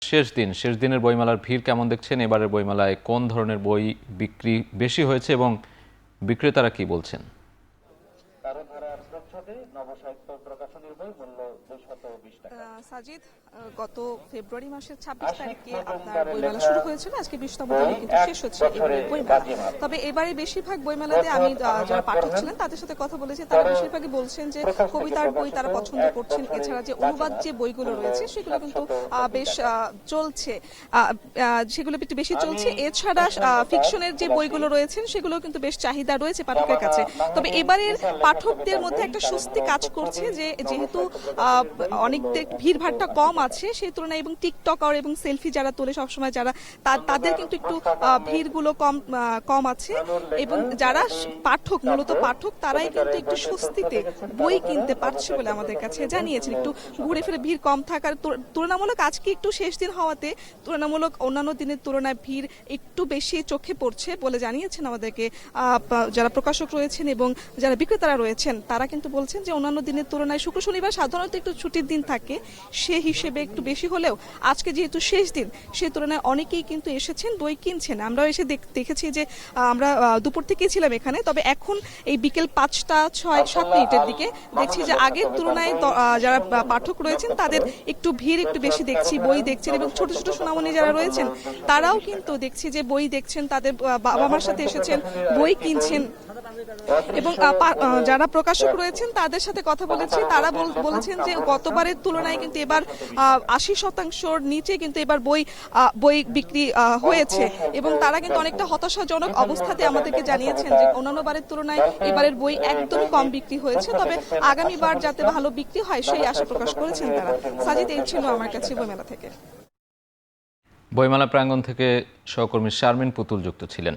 শেষ দিনের বইমেলার ভিড় কেমন দেখছেন? এবারের বইমেলায় কোন ধরনের বই বিক্রি বেশি হয়েছে এবং বিক্রেতারা কি বলছেন? সাজিদ, গত ফেব্রুয়ারি মাসের ২৬ তারিখে আপনার বইমেলা শুরু হয়েছিল। আজকে ২০তম দিনে কিন্তু শেষ হচ্ছে বইমেলা। তবে এবারে বেশিরভাগ বইমেলাতে আমি যারা পাঠক ছিলেন তাদের সাথে কথা বলেছি, তারা বেশিরভাগই বলছেন যে কবিতার বই তারা পছন্দ করছেন। এছাড়া যে অনুবাদ যে বইগুলো রয়েছে সেগুলো কিন্তু বেশ চলছে, সেগুলো একটু বেশি চলছে। এছাড়া ফিকশনের যে বইগুলো রয়েছেন সেগুলো কিন্তু বেশ চাহিদা রয়েছে পাঠকের কাছে। তবে এবারের পাঠকদের মধ্যে একটা স্বস্তি কাজ করছে যে যেহেতু অনেক ভিড়ভাড়টা কম আছে সেই তুলনায়, এবং টিকটকার এবং সেলফি যারা তোলে সবসময় যারা, তাদের কিন্তু একটু ভিড়গুলো কম আছে। এবং যারা পাঠক, মূলত পাঠক, তারাই কিন্তু একটু স্বস্তিতে বই কিনতে পারছে বলে আমাদের কাছে জানিয়েছেন। একটু ঘুরে ফিরে ভিড় কম থাকার তুলনামূলক আজকে একটু শেষ দিন হওয়াতে তুলনামূলক অন্যান্য দিনের তুলনায় ভিড় একটু বেশি চোখে পড়ছে বলে জানিয়েছেন আমাদেরকে যারা প্রকাশক রয়েছেন এবং যারা বিক্রেতারা রয়েছেন। তারা কিন্তু বলছেন যে অন্যান্য দিনের তুলনায় শুক্র শনিবার সাধারণত একটু ছুটির দিন থাকে, সে হিসেবে একটু বেশি হলেও আজকে যেহেতু শেষ দিন সেই তুলনায় অনেকেই কিন্তু এসেছেন, বই কিনছেন। আমরাও এসে দেখেছি যে আমরা দুপুর থেকেই ছিলাম এখানে, তবে এখন এই বিকেল ৫টা ৬-৭ মিনিটের দিকে দেখছি যে আগের তুলনায় যারা পাঠক রয়েছেন তাদের একটু ভিড় একটু বেশি দেখছি, বই দেখছেন। এবং ছোট ছোট সোনামণি যারা রয়েছেন তারাও কিন্তু দেখছি যে বই দেখছেন, তাদের বাবা মার সাথে এসেছেন, বই কিনছেন। এবং যারা প্রকাশক রয়েছেন তাদের সাথে কথা বলেছি, তারা বলেছেন যে গতবারের তুলনায় কিন্তু এবার ৮০% নিচে কিন্তু এবার বই বিক্রি হয়েছে। এবং তারা কিন্তু অনেকটা হতাশাজনক অবস্থাতে আমাদেরকে জানিয়েছেন যে অন্যান্য বারের তুলনায় এবারের বই একদমই কম বিক্রি হয়েছে, তবে আগামীবার যাতে ভালো বিক্রি হয় সেই আশা প্রকাশ করেছেন তারা। সাজিদ, এই ছিল আমার কাছে বইমেলা থেকে। বইমেলা প্রাঙ্গণ থেকে সহকর্মী শারমিন পুতুল যুক্ত ছিলেন।